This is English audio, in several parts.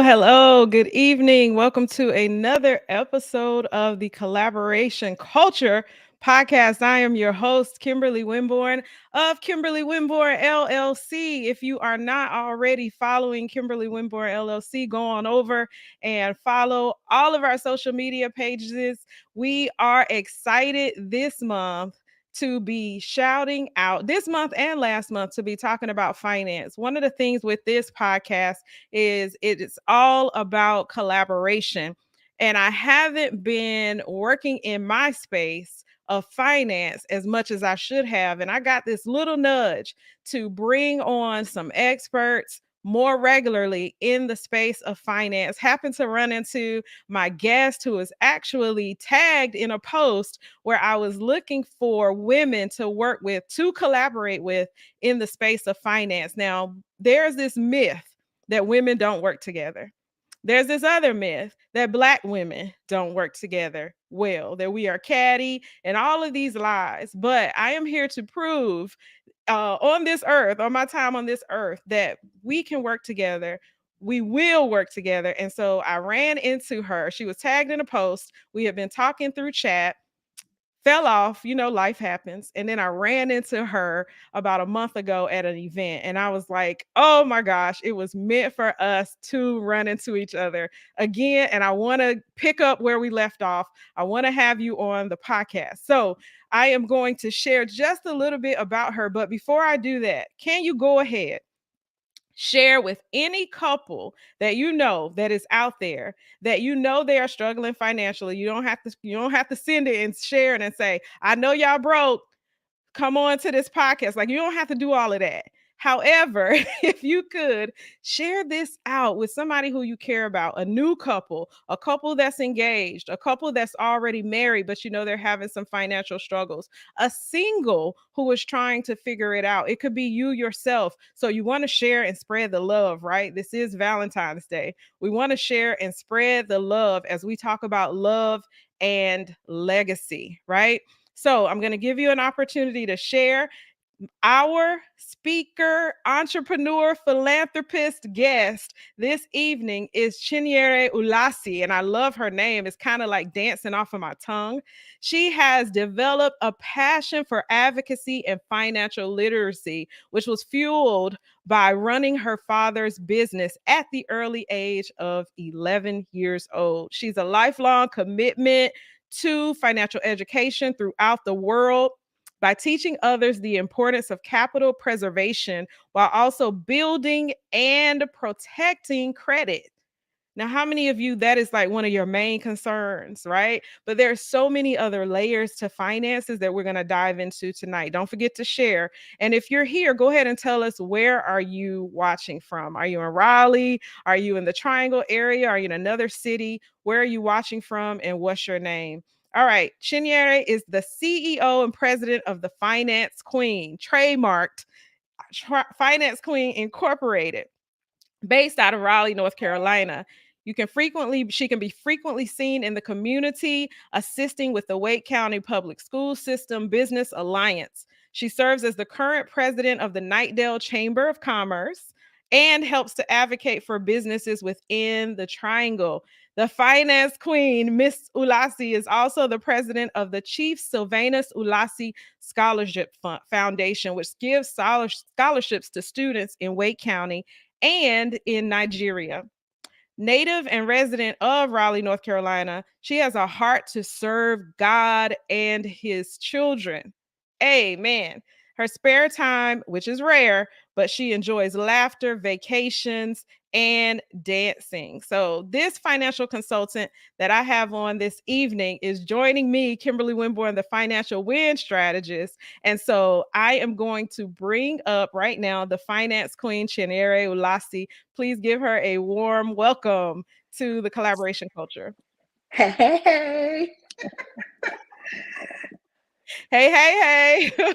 Hello, good evening. Welcome to another episode of the Collaboration Culture podcast. I am your host, Kimberly Winborne of Kimberly Winborne LLC. If you are not already following Kimberly Winborne LLC, go on over and follow all of our social media pages. We are excited this month to be shouting out this month and last month to be talking about finance. One of the things with this podcast is it is all about collaboration. And I haven't been working in my space of finance as much as I should have. And I got this little nudge to bring on some experts more regularly in the space of finance. Happened to run into my guest who is actually tagged in a post where I was looking for women to work with, to collaborate with in the space of finance. Now, there's this myth that women don't work together. There's this other myth that Black women don't work together well, that we are catty and all of these lies. But I am here to prove on this earth, on my time on this earth, that we can work together. We will work together. And so I ran into her. She was tagged in a post. We have been talking through chat, fell off, life happens. And then I ran into her about a month ago at an event. And I was like, oh my gosh, it was meant for us to run into each other again. And I want to pick up where we left off. I want to have you on the podcast. So I am going to share just a little bit about her. But before I do that, can you go ahead? Share with any couple that you know that is out there that you know they are struggling financially. You don't have to send it and share it and say, I know y'all broke, come on to this podcast. Like, you don't have to do all of that. However, if you could share this out with somebody who you care about, a new couple, a couple that's engaged, a couple that's already married, but they're having some financial struggles, a single who is trying to figure it out. It could be you yourself. So you want to share and spread the love, right? This is Valentine's Day. We want to share and spread the love as we talk about love and legacy, right? So I'm going to give you an opportunity to share. Our speaker, entrepreneur, philanthropist guest this evening is Chinyere Ulasi, and I love her name. It's kind of like dancing off of my tongue. She has developed a passion for advocacy and financial literacy, which was fueled by running her father's business at the early age of 11 years old. She's a lifelong commitment to financial education throughout the world by teaching others the importance of capital preservation while also building and protecting credit. Now, how many of you that is like one of your main concerns, right? But there's so many other layers to finances that we're going to dive into tonight. Don't forget to share. And if you're here, go ahead and tell us, where are you watching from? Are you in Raleigh? Are you in the Triangle area? Are you in another city? Where are you watching from, and what's your name? All right. Chinyere is the CEO and president of the Finance Queen, trademarked Finance Queen Incorporated, based out of Raleigh, North Carolina. She can be frequently seen in the community, assisting with the Wake County Public School System Business Alliance. She serves as the current president of the Knightdale Chamber of Commerce and helps to advocate for businesses within the Triangle. The finance queen, Miss Ulasi, is also the president of the Chief Sylvanus Ulasi Scholarship Foundation, which gives scholarships to students in Wake County and in Nigeria. Native and resident of Raleigh, North Carolina, she has a heart to serve God and his children. Amen. Her spare time, which is rare, but she enjoys laughter, vacations, and dancing. So, this financial consultant that I have on this evening is joining me, Kimberly Winborne, the Financial Win Strategist. And so, I am going to bring up right now the finance queen, Chinyere Ulasi. Please give her a warm welcome to the collaboration culture. Hey, hey, hey. Hey, hey, hey.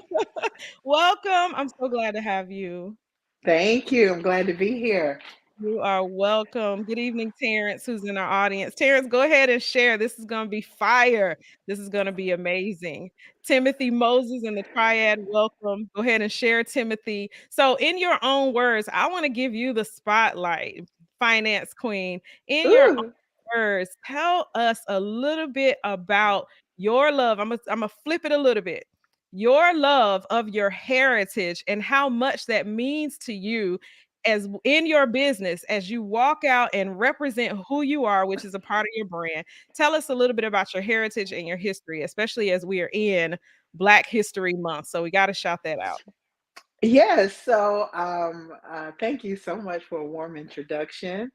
Welcome. I'm so glad to have you. Thank you. I'm glad to be here. You are welcome. Good evening, Terrence, who's in our audience. Terrence, go ahead and share. This is going to be fire. This is going to be amazing. Timothy Moses and the Triad, welcome. Go ahead and share, Timothy. So, in your own words, I want to give you the spotlight, finance queen. In your Ooh. words, tell us a little bit about your love. I'm gonna flip it a little bit. Your love of your heritage and how much that means to you as in your business as you walk out and represent who you are, which is a part of your brand. Tell us a little bit about your heritage and your history, especially as we are in Black History Month. So we got to shout that out. Yes. Thank you so much for a warm introduction.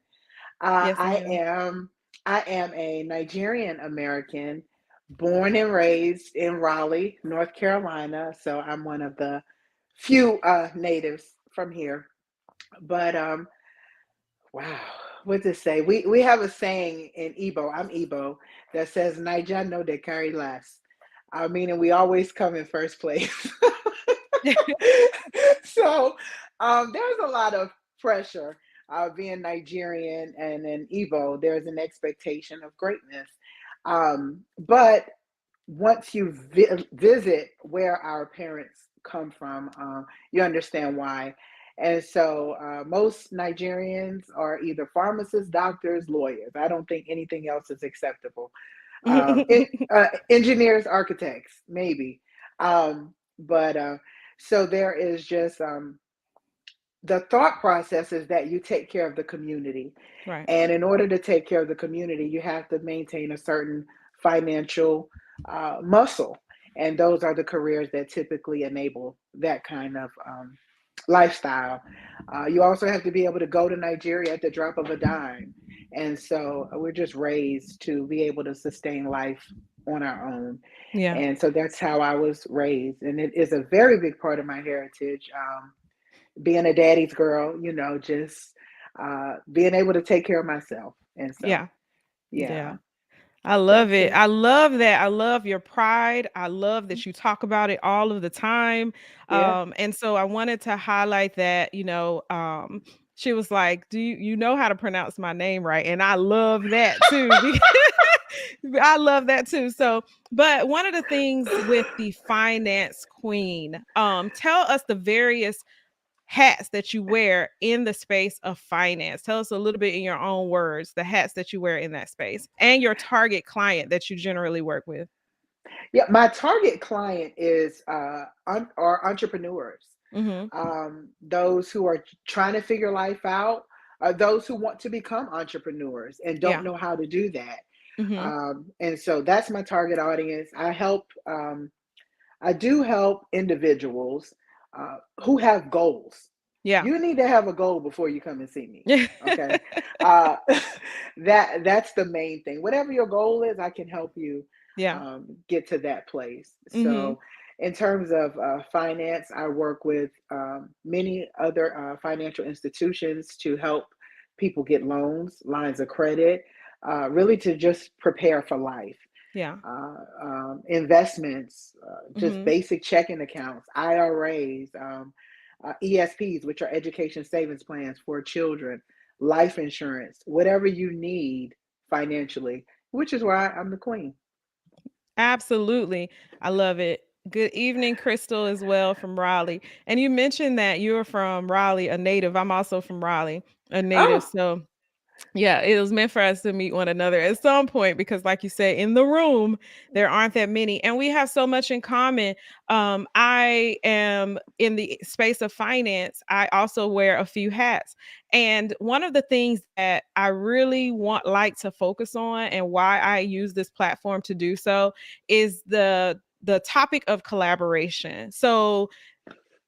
Uh, Yes, I ma'am. am I am a Nigerian American, born and raised in Raleigh, North Carolina. So I'm one of the few natives from here. But wow, what to say? We have a saying in Igbo. I'm Igbo that says "Naija no de carry last," meaning we always come in first place. so there's a lot of pressure being Nigerian and in Igbo. There's an expectation of greatness, but once you visit where our parents come from, you understand why. And so most Nigerians are either pharmacists, doctors, lawyers. I don't think anything else is acceptable. Engineers, architects, maybe. But so there is just the thought process is that you take care of the community. Right. And in order to take care of the community, you have to maintain a certain financial muscle. And those are the careers that typically enable that kind of lifestyle. You also have to be able to go to Nigeria at the drop of a dime. And so we're just raised to be able to sustain life on our own. Yeah. And so that's how I was raised. And it is a very big part of my heritage. Being a daddy's girl, just being able to take care of myself. And so, Yeah. yeah, Yeah. I love that's it. it. I love that. I love your pride. I love that you talk about it all of the time. Yeah. And so I wanted to highlight that, she was like, "Do you know how to pronounce my name right?" And I love that too. I love that too. So, but one of the things with the finance queen, tell us the various hats that you wear in the space of finance. Tell us a little bit in your own words, the hats that you wear in that space and your target client that you generally work with. Yeah. My target client is are entrepreneurs, Mhm. those who are trying to figure life out, those who want to become entrepreneurs and don't Yeah. know how to do that. Mhm. And so that's my target audience. I do help individuals who have goals. Yeah. You need to have a goal before you come and see me. Okay, uh, that's the main thing. Whatever your goal is, I can help you Yeah. get to that place. Mhm. So, in terms of finance, I work with many other financial institutions to help people get loans, lines of credit, really to just prepare for life. Yeah. Investments, just Mhm. basic checking accounts, IRAs, ESPs, which are education savings plans for children, life insurance, whatever you need financially, which is why I'm the queen. Absolutely. I love it. Good evening, Crystal, as well from Raleigh. And you mentioned that you're from Raleigh, a native. I'm also from Raleigh, a native. Oh, So Yeah, it was meant for us to meet one another at some point because, like you said, in the room, there aren't that many, and we have so much in common. I am in the space of finance. I also wear a few hats. And one of the things that I really like to focus on and why I use this platform to do so is the topic of collaboration. So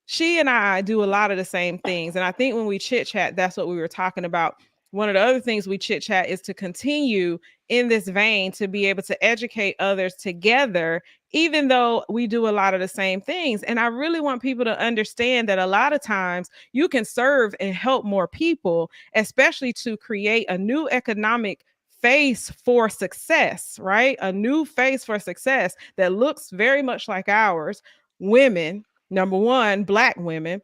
she and I do a lot of the same things. And I think when we chit chat, that's what we were talking about. One of the other things we chit chat is to continue in this vein to be able to educate others together, even though we do a lot of the same things. And I really want people to understand that a lot of times you can serve and help more people, especially to create a new economic face for success, right? A new face for success that looks very much like ours. Women, number one, Black women,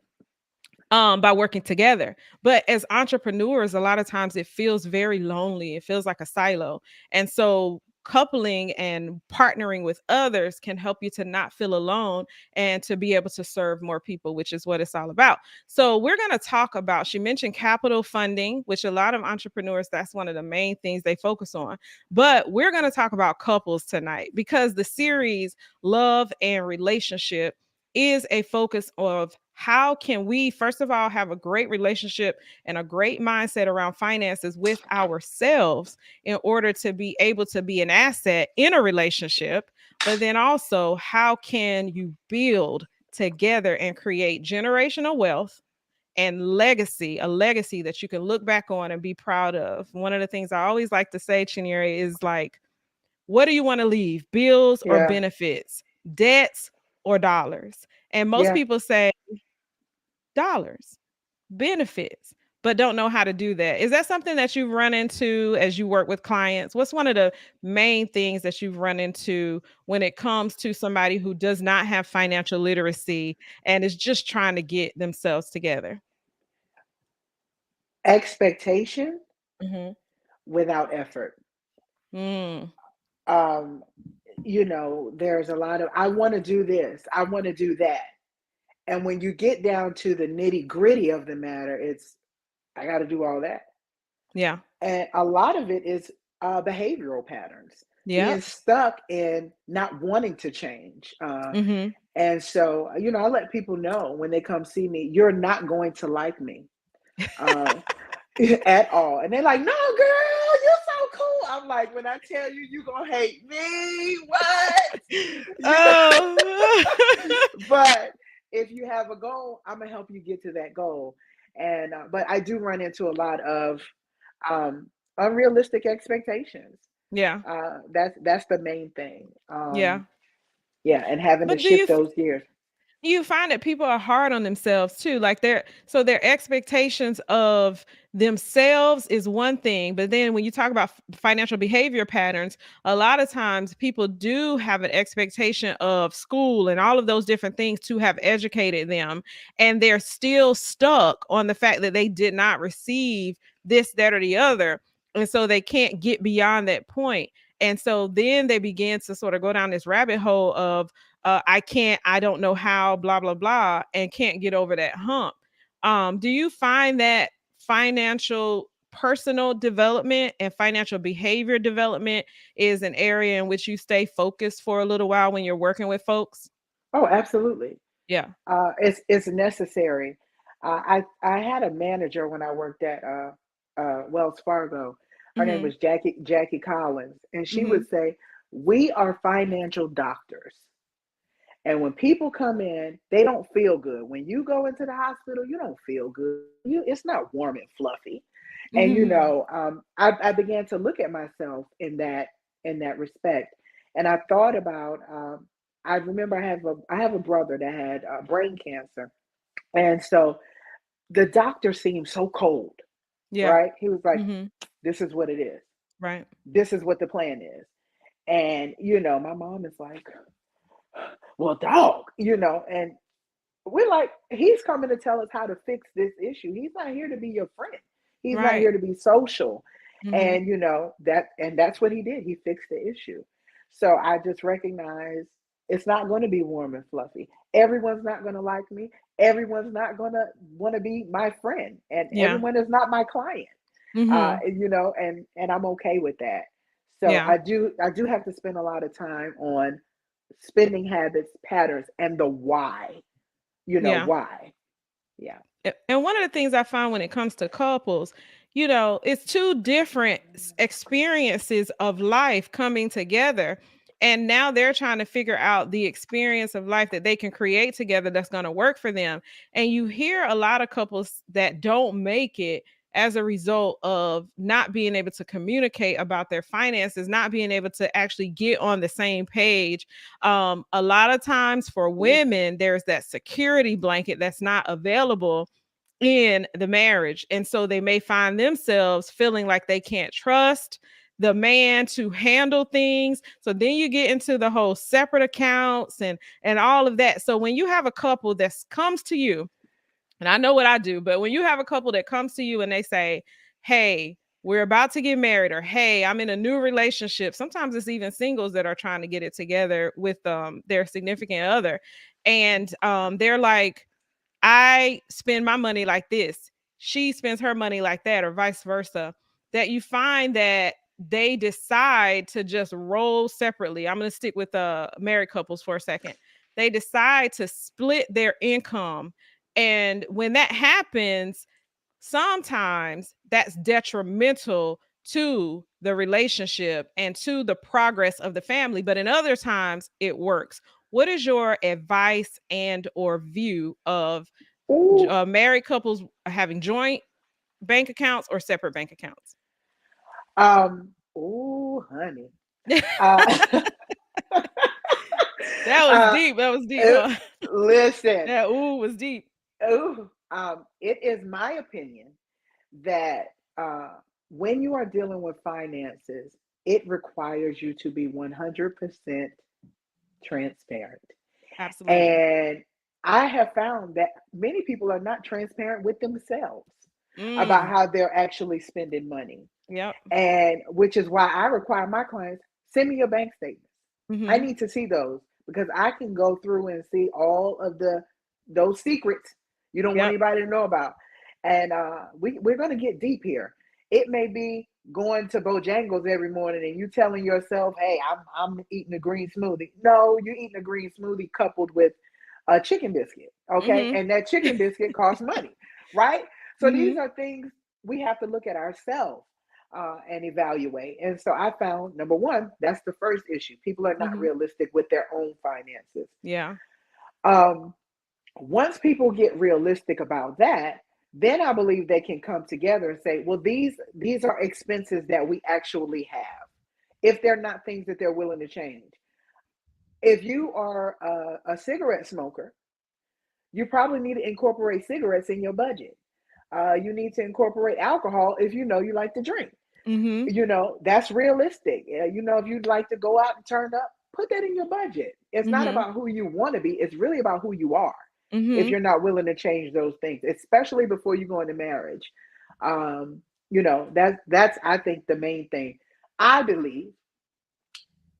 by working together. But as entrepreneurs, a lot of times it feels very lonely. It feels like a silo. And so coupling and partnering with others can help you to not feel alone and to be able to serve more people, which is what it's all about. So we're going to talk about, she mentioned capital funding, which a lot of entrepreneurs, that's one of the main things they focus on. But we're going to talk about couples tonight because the series Love and Relationship is a focus of how can we first of all have a great relationship and a great mindset around finances with ourselves in order to be able to be an asset in a relationship, but then also how can you build together and create generational wealth and legacy, a legacy that you can look back on and be proud of. One of the things I always like to say, Chinyere, is like, what do you want to leave? Bills or Yeah, benefits? Debts or dollars? And most yeah. people say dollars, benefits, but don't know how to do that. Is that something that you've run into as you work with clients? What's one of the main things that you've run into when it comes to somebody who does not have financial literacy and is just trying to get themselves together? Expectation Mhm. without effort. Mm. Um, there's a lot of, I want to do this, I want to do that. And when you get down to the nitty gritty of the matter, it's, I got to do all that. Yeah. And a lot of it is behavioral patterns, being Yep. stuck in not wanting to change. Mhm. And so, I let people know when they come see me, you're not going to like me. Uh, at all. And they're like, no, girl, you're so cool. I'm like, when I tell you, you gonna hate me, what? You know, Oh. but if you have a goal, I'm gonna help you get to that goal. And but I do run into a lot of um, unrealistic expectations. Yeah. That's the main thing. Yeah. Yeah, and having to But shift those gears. you find that people are hard on themselves too, like their expectations of themselves is one thing, but then when you talk about financial behavior patterns, a lot of times people do have an expectation of school and all of those different things to have educated them, and they're still stuck on the fact that they did not receive this, that, or the other, and so they can't get beyond that point. And so then they begin to sort of go down this rabbit hole of I can't, I don't know how, blah, blah, blah, and can't get over that hump. Do you find that financial personal development and financial behavior development is an area in which you stay focused for a little while when you're working with folks? Oh, absolutely. Yeah. It's necessary. I had a manager when I worked at Wells Fargo. Her name Mm-hmm. was Jackie Collins, and she Mm-hmm. would say, "We are financial doctors." And when people come in, they don't feel good. When you go into the hospital, you don't feel good. It's not warm and fluffy. And Mm-hmm. I began to look at myself in that respect, and I thought about. I remember I have a brother that had brain cancer, and so the doctor seemed so cold, Yeah. right? He was like, Mm-hmm. "This is what it is. Right. This is what the plan is." And my mom is like, "Well, dog," and we're like, he's coming to tell us how to fix this issue. He's not here to be your friend. He's not Right. here to be social. Mm-hmm. And that's what he did. He fixed the issue. So I just recognize it's not going to be warm and fluffy. Everyone's not going to like me. Everyone's not going to want to be my friend. And Yeah. everyone is not my client. Mm-hmm. and I'm okay with that. So Yeah. I do have to spend a lot of time on spending habits, patterns, and the why. Yeah. Why? Yeah. And one of the things I find when it comes to couples, it's two different experiences of life coming together. And now they're trying to figure out the experience of life that they can create together that's going to work for them. And you hear a lot of couples that don't make it as a result of not being able to communicate about their finances, not being able to actually get on the same page. A lot of times for Ooh. women, there's that security blanket that's not available in the marriage. And so they may find themselves feeling like they can't trust the man to handle things. So then you get into the whole separate accounts and all of that. So when you have a couple that comes to you, and I know what I do, but when you have a couple that comes to you and they say, "Hey, we're about to get married," or "Hey, I'm in a new relationship." Sometimes it's even singles that are trying to get it together with their significant other. And they're like, I spend my money like this, she spends her money like that, or vice versa, that you find that they decide to just roll separately. I'm going to stick with married couples for a second. They decide to split their income. And when that happens, sometimes that's detrimental to the relationship and to the progress of the family, but in other times it works. What is your advice and or view of Ooh. married couples having joint bank accounts or separate bank accounts? Ooh, honey. That Uh, was uh, deep. That was deep, uh, huh? listen. That ooh was deep. Ooh, it is my opinion that when you are dealing with finances, it requires you to be 100% transparent. Absolutely. And I have found that many people are not transparent with themselves about Mm. how they're actually spending money. Yep. And which is why I require my clients, send me your bank statements. I Mm-hmm. need to see those because I can go through and see all of those secrets you don't want Yep. anybody to know about. And we're going to get deep here. It may be going to Bojangles every morning and you telling yourself, "Hey, I'm eating a green smoothie." No, you're eating a green smoothie coupled with a chicken biscuit. Okay, Mm-hmm. and that chicken biscuit costs money, right? So these Mm-hmm. are things we have to look at ourselves and evaluate. And so I found number one, that's the first issue. People are not Mm-hmm. realistic with their own finances. Yeah. Um, Once people get realistic about that, then I believe they can come together and say, well, these are expenses that we actually have. If they're not things that they're willing to change. If you are a cigarette smoker, you probably need to incorporate cigarettes in your budget. You need to incorporate alcohol if you know you like to drink. Mm-hmm. That's realistic. If you'd like to go out and turn up, put that in your budget. It's not Mm-hmm. about who you want to be, it's really about who you are. If Mm-hmm. you're not willing to change those things, especially before you go into marriage. That's I think the main thing. I believe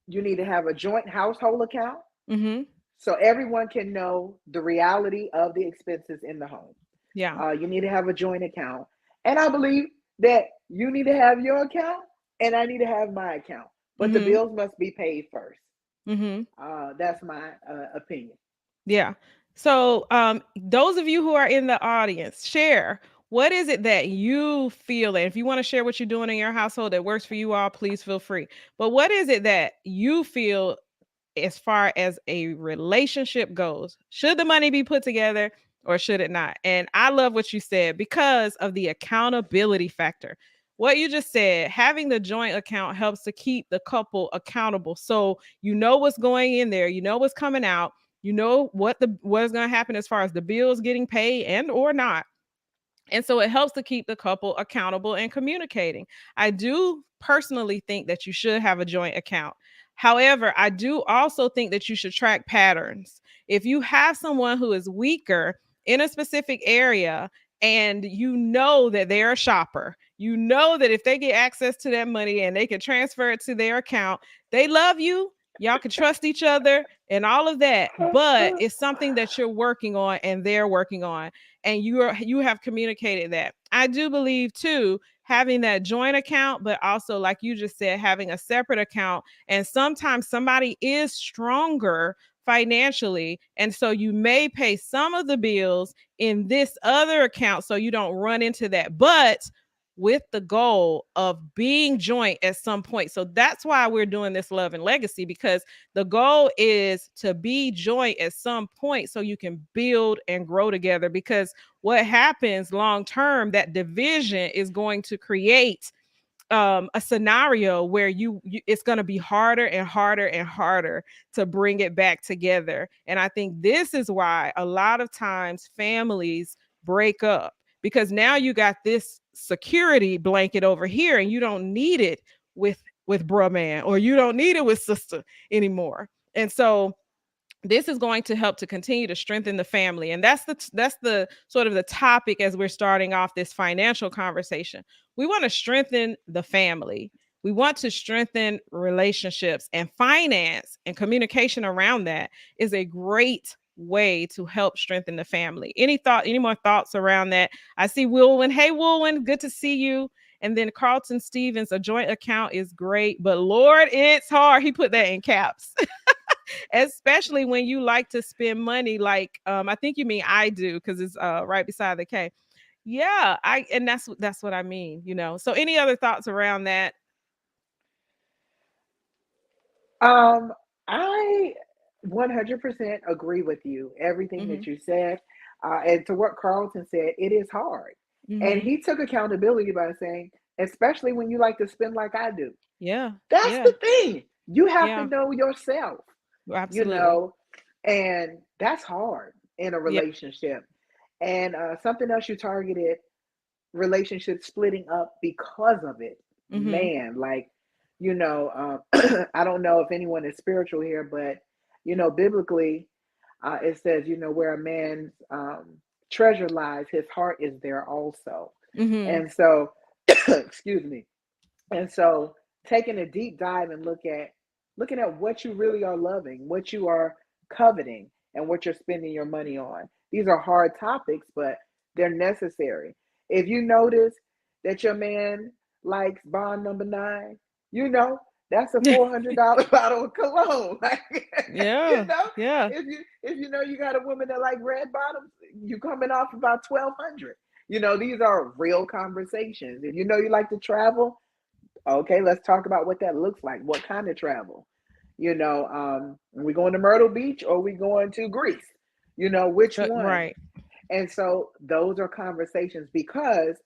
you need to have a joint household account Mm-hmm. so everyone can know the reality of the expenses in the home. Yeah. You need to have a joint account. And I believe that you need to have your account and I need to have my account. But the Mm-hmm. bills must be paid first. Mm-hmm. That's my opinion. Yeah. So, those of you who are in the audience, share what is it that you feel, and if you want to share what you're doing in your household that works for you all, please feel free. But what is it that you feel as far as a relationship goes? Should the money be put together or should it not? And I love what you said because of the accountability factor. What you just said, having the joint account helps to keep the couple accountable. So you know what's going in there, you know what's coming out, you know what is going to happen as far as the bills getting paid and or not. And so it helps to keep the couple accountable and communicating. I do personally think that you should have a joint account. However, I do also think that you should track patterns. If you have someone who is weaker in a specific area and you know that they're a shopper, you know that if they get access to that money and they can transfer it to their account, they love you. Y'all can trust each other and all of that, but it's something that you're working on and they're working on and you have communicated that. I do believe too, having that joint account, but also, like you just said, having a separate account. And sometimes somebody is stronger financially. And so you may pay some of the bills in this other account so you don't run into that. But with the goal of being joint at some point. So that's why we're doing this love and legacy, because the goal is to be joint at some point so you can build and grow together. Because what happens long term, that division is going to create a scenario where you it's going to be harder and harder and harder to bring it back together. And I think this is why a lot of times families break up, because now you got this security blanket over here and you don't need it with bruh man, or you don't need it with sister anymore. And so this is going to help to continue to strengthen the family. And that's the sort of the topic as we're starting off this financial conversation. We want to strengthen the family. We want to strengthen relationships, and finance and communication around that is a great way to help strengthen the family. Any more thoughts around that? I see Wilwin. Hey Wilwin, good to see you. And then Carlton Stevens, a joint account is great, but Lord, it's hard. He put that in caps. Especially when you like to spend money, like I think you mean I do, because it's right beside the K. Yeah, I and that's what I mean, you know. So any other thoughts around that? Um, I 100% agree with you. Everything Mm-hmm. that you said, and to what Carlton said, it is hard. And Mm-hmm. he took accountability by saying, especially when you like to spend like I do. Yeah. That's Yeah. the thing. You have to Yeah. know yourself, you Absolutely. know, and that's hard in a Yeah. relationship. And something else you targeted, relationships splitting up because of it. Mm-hmm. Man, like, I don't know if anyone is spiritual here, but, biblically, it says, where a man's treasure lies, his heart is there also. Mm-hmm. And so, excuse me. And so, taking a deep dive and looking at what you really are loving, what you are coveting, and what you're spending your money on. These are hard topics, but they're necessary. If you notice that your man likes Bond number 9, you know that's a $400 bottle of cologne. Like, you Yeah. know, Yeah. if you know you got a woman that like red bottoms, you coming off about 1,200. These are real conversations. If you know you like to travel, okay, let's talk about what that looks like. What kind of travel? Are we going to Myrtle Beach or are we going to Greece? Which one? Right. And so those are conversations, because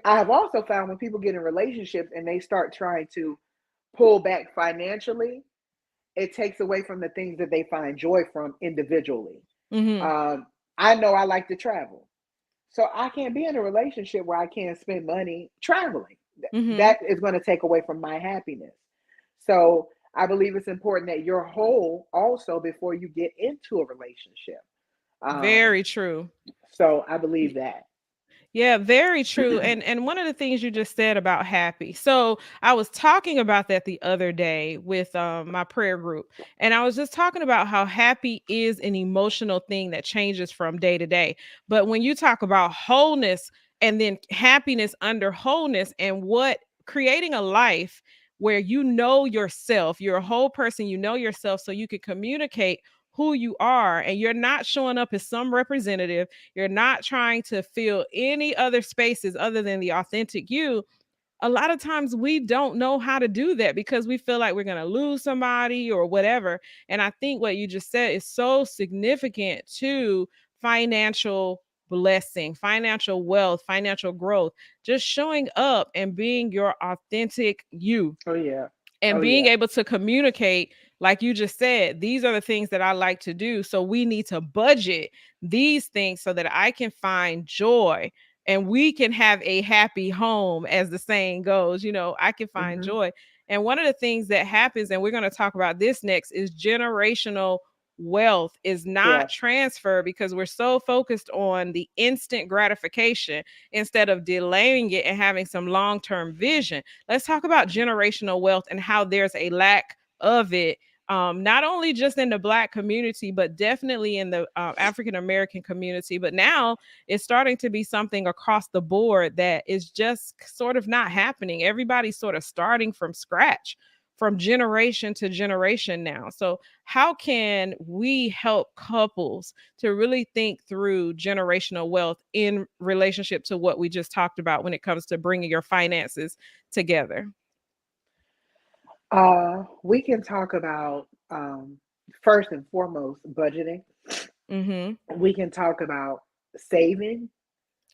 I have also found when people get in relationships and they start trying to pull back financially, it takes away from the things that they find joy from individually. Mm-hmm. Um, I know I like to travel. So I can't be in a relationship where I can't spend money traveling. Mm-hmm. That is going to take away from my happiness. So I believe it's important that you're whole also before you get into a relationship. Um, Very true. so I believe that. Yeah, very true. And one of the things you just said about happy. So I was talking about that the other day with my prayer group, and I was just talking about how happy is an emotional thing that changes from day to day. But when you talk about wholeness and then happiness under wholeness, and what creating a life where you know yourself, you're a whole person, you know yourself, so you can communicate who you are, and you're not showing up as some representative. You're not trying to fill any other spaces other than the authentic you. A lot of times we don't know how to do that because we feel like we're going to lose somebody or whatever. And I think what you just said is so significant to financial blessing, financial wealth, financial growth, just showing up and being your authentic you Oh yeah. and Oh being yeah. able to communicate, like you just said, these are the things that I like to do, so we need to budget these things so that I can find joy and we can have a happy home, as the saying goes. I can find Hmm. joy. And one of the things that happens, and we're going to talk about this next, is generational wealth is not Yeah. transferred because we're so focused on the instant gratification instead of delaying it and having some long-term vision. Let's talk about generational wealth and how there's a lack of it not only just in the Black community, but definitely in the African American community. But now it's starting to be something across the board that is just sort of not happening. Everybody's sort of starting from scratch, from generation to generation now. So, how can we help couples to really think through generational wealth in relationship to what we just talked about when it comes to bringing your finances together? We can talk about first and foremost budgeting. Mhm. We can talk about saving.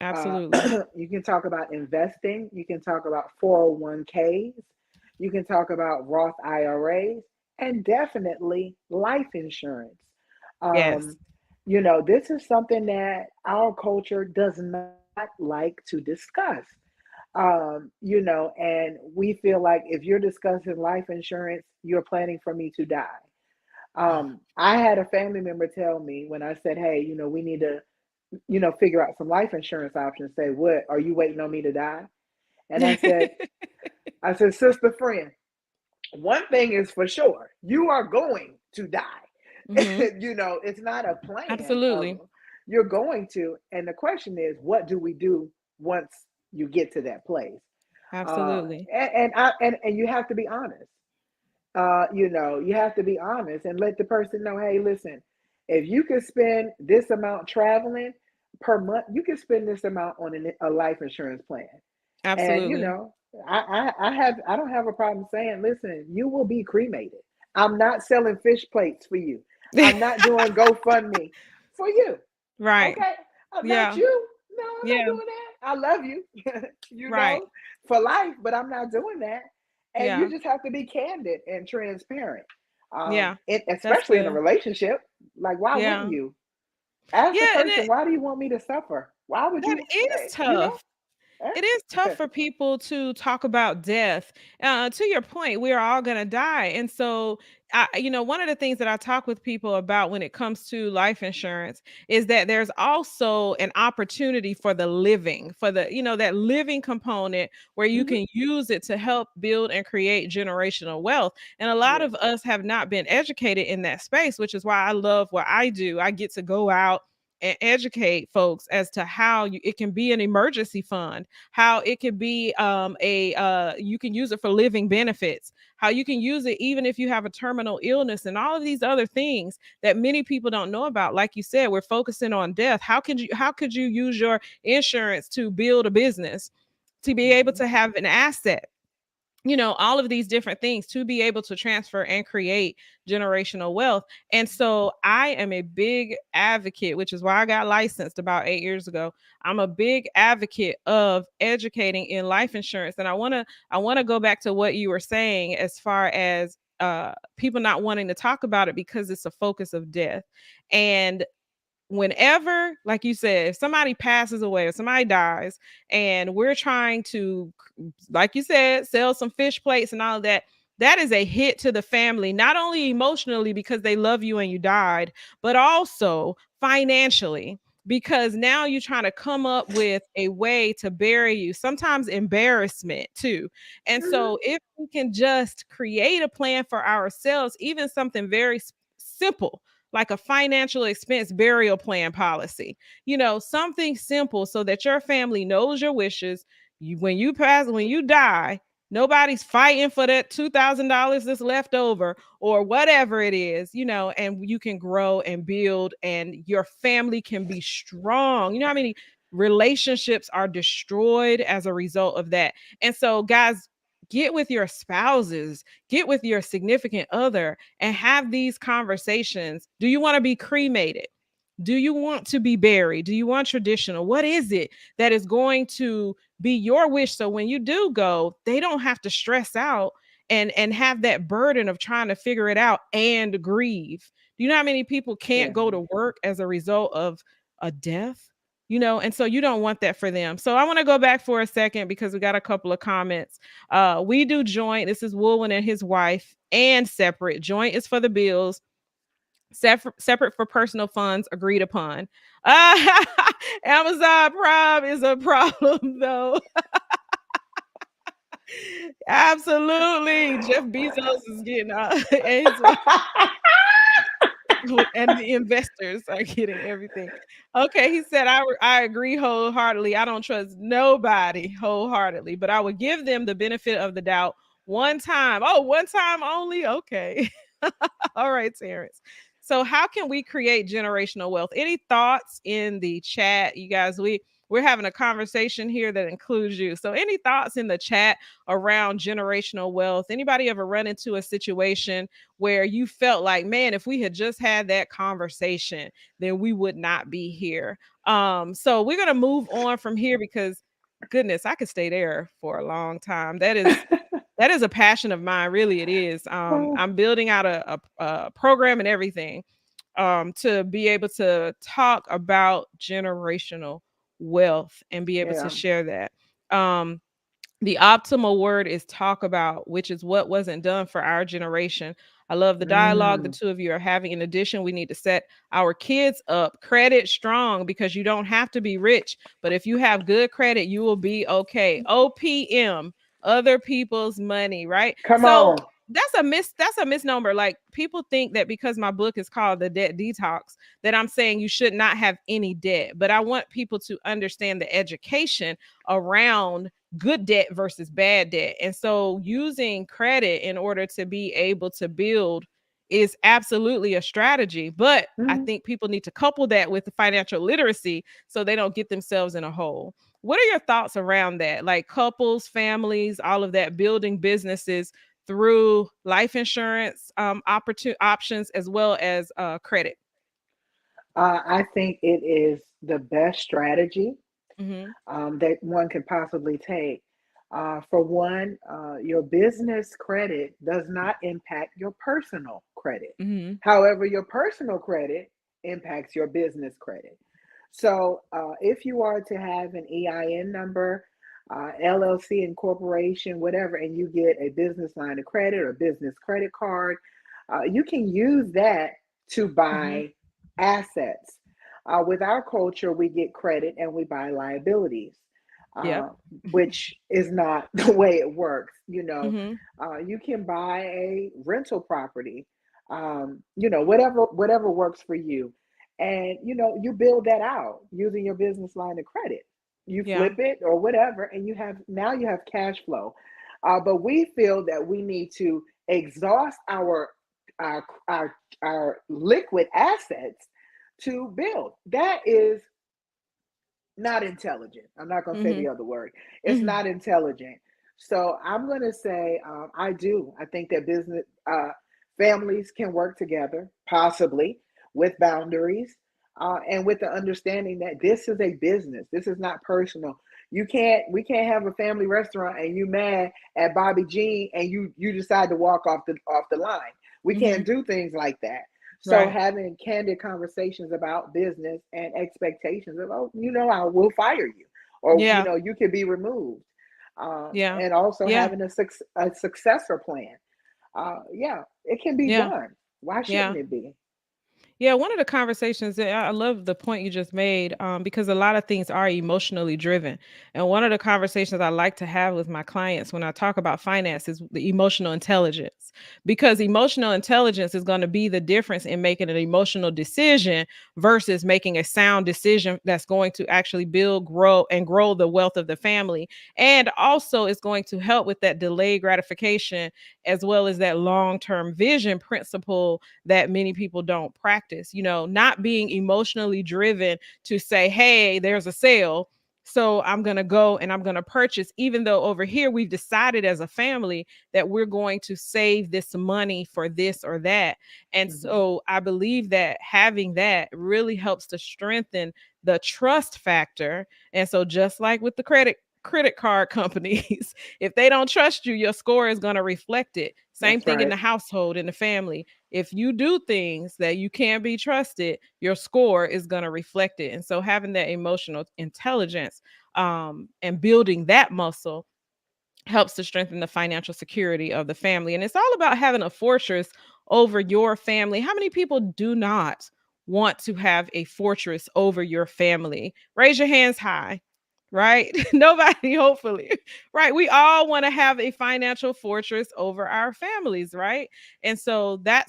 Uh, Absolutely. you can talk about investing. You can talk about 401ks. You can talk about Roth IRAs and definitely life insurance. Yes. Um, this is something that our culture does not like to discuss. And we feel like if you're discussing life insurance, you're planning for me to die. I had a family member tell me when I said, hey, we need to, figure out some life insurance options. Say, what, are you waiting on me to die? And I said, sister friend, one thing is for sure, you are going to die. Mhm. It's not a plan of Absolutely. you're going to. And the question is, what do we do once you get to that place? Uh, Absolutely. and you have to be honest. You have to be honest and let the person know, hey, listen, if you can spend this amount traveling per month, you can spend this amount on a life insurance plan. And Absolutely. I don't have a problem saying, listen, you will be cremated. I'm not selling fish plates for you. I'm not doing GoFundMe for you. Right. Okay, I'm not Yeah. you. No, I'm not Yeah. doing that. I love you, Right. for life, but I'm not doing that. And you Yeah. just have to be candid and transparent. Yeah. That's Especially in a good. relationship. Like, why wouldn't Yeah. you ask the Yeah, and person, why do you want me to suffer? Why would that you? is tough. It is tough Eh? for people to talk about death. To your point, we are all going to die. And so, one of the things that I talk with people about when it comes to life insurance is that there's also an opportunity for the living, for that living component where you Hmm. can use it to help build and create generational wealth. And a lot Yes. of us have not been educated in that space, which is why I love what I do. I get to go out and educate folks as to how it can be an emergency fund, how it could be a you can use it for living benefits, how you can use it even if you have a terminal illness, and all of these other things that many people don't know about. Like you said, we're focusing on death. How could you use your insurance to build a business, to be able Hmm. to have an asset, all of these different things to be able to transfer and create generational wealth. And so I am a big advocate, which is why I got licensed about 8 years ago. I'm a big advocate of educating in life insurance. And I want to go back to what you were saying as far as people not wanting to talk about it because it's a focus of death. And whenever, like you said, if somebody passes away or somebody dies and we're trying to, like you said, sell some fish plates and all of that, that is a hit to the family, not only emotionally because they love you and you died, but also financially, because now you're trying to come up with a way to bury you, sometimes embarrassment too. And Hmm. so if we can just create a plan for ourselves, even something very simple like a financial expense burial plan policy, something simple so that your family knows your wishes. When you die, nobody's fighting for that $2,000 that's left over or whatever it is, and you can grow and build and your family can be strong. You know how many relationships are destroyed as a result of that? And so, guys, get with your spouses, get with your significant other, and have these conversations. Do you want to be cremated? Do you want to be buried? Do you want traditional? What is it that is going to be your wish so when you do go, they don't have to stress out and have that burden of trying to figure it out and grieve? Do you know how many people can't Yeah. go to work as a result of a death? And so you don't want that for them. So I want to go back for a second because we got a couple of comments. We do joint. This is Woolwin and his wife, and separate. Joint is for the bills. Separate for personal funds agreed upon. Uh, Amazon Prime is a problem though. Absolutely. Jeff Bezos is getting and his and the investors are getting everything. Okay, he said, I agree wholeheartedly. I don't trust nobody wholeheartedly, but I would give them the benefit of the doubt one time. Oh, one time only? Okay. All right, Terrence. So, how can we create generational wealth? Any thoughts in the chat, you guys? We're having a conversation here that includes you. So, any thoughts in the chat around generational wealth? Anybody ever run into a situation where you felt like, man, if we had just had that conversation, then we would not be here. So we're gonna move on from here because goodness, I could stay there for a long time. That is a passion of mine, really. It is. I'm building out a program and everything to be able to talk about generational wealth and be able to Yeah. share that. Um, the optimal word is talk about, which is what wasn't done for our generation. I love the dialogue the Mm. two of you are having. In addition, we need to set our kids up credit strong because you don't have to be rich, but if you have good credit, you will be okay. OPM, other people's money, right? Come So on. that's a misnomer. Like people think that because my book is called The Debt Detox, that I'm saying you should not have any debt. But I want people to understand the education around good debt versus bad debt. And so using credit in order to be able to build is absolutely a strategy. But I Mm. think people need to couple that with the financial literacy so they don't get themselves in a hole. What are your thoughts around that? Like couples, families, all of that, building businesses through life insurance options as well as credit. I think it is the best strategy Mm-hmm. that one can possibly take. For one, your business credit does not impact your personal credit. Mm-hmm. However, your personal credit impacts your business credit. So, if you are to have an EIN number, LLC incorporation, whatever, and you get a business line of credit or business credit card, you can use that to Mm-hmm. buy assets. With our culture, we get credit and we buy liabilities, Yep. uh, which is not the way it works. Mm-hmm. You can buy a rental property, whatever works for you, and you build that out using your business line of credit. You Yeah. flip it or whatever, and you have cash flow. But we feel that we need to exhaust our our our liquid assets to build. That is not intelligent. I'm not going to say Mm-hmm. the other word. It's Mm-hmm. not intelligent. So I'm going to say I do. I think that business families can work together, possibly with boundaries and with the understanding that this is a business. This is not personal. We can't have a family restaurant and you mad at Bobby Jean and you decide to walk off the line. We Mm-hmm. can't do things like that. So Right. having candid conversations about business and expectations of, oh, I will fire you, or Yeah. you can be removed, Yeah. and also Yeah. having a successor plan. Yeah, it can be Yeah. done. Why Yeah. shouldn't it be? Yeah, one of the conversations that I love the point you just made, because a lot of things are emotionally driven. And one of the conversations I like to have with my clients when I talk about finance is the emotional intelligence, because emotional intelligence is going to be the difference in making an emotional decision versus making a sound decision that's going to actually build, grow the wealth of the family. And also, it's going to help with that delayed gratification as well as that long term vision principle that many people don't practice. Not being emotionally driven to say, hey, there's a sale. So I'm going to go and I'm going to purchase, even though over here we've decided as a family that we're going to save this money for this or that. And Hmm. so I believe that having that really helps to strengthen the trust factor. And so just like with the credit card companies, if they don't trust you, your score is going to reflect it. Same That's thing in right. the household, in the family. If you do things that you can't be trusted, your score is going to reflect it. And so having that emotional intelligence and building that muscle helps to strengthen the financial security of the family. And it's all about having a fortress over your family. How many people do not want to have a fortress over your family? Raise your hands high. right? Nobody, hopefully, right? We all want to have a financial fortress over our families, right? And so that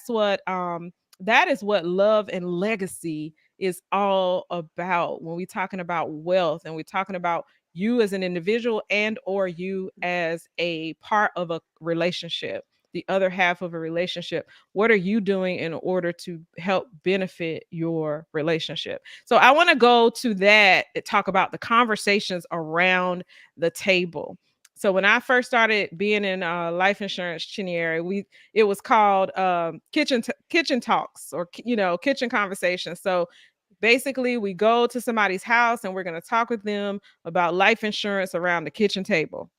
is what love and legacy is all about when we're talking about wealth and we're talking about you as an individual and or you as a part of a relationship, the other half of a relationship. What are you doing in order to help benefit your relationship? So I want to go to that, talk about the conversations around the table. So when I first started being in life insurance, Chinyere, we it was called kitchen talks, or kitchen conversations. So basically, we go to somebody's house and we're going to talk with them about life insurance around the kitchen table.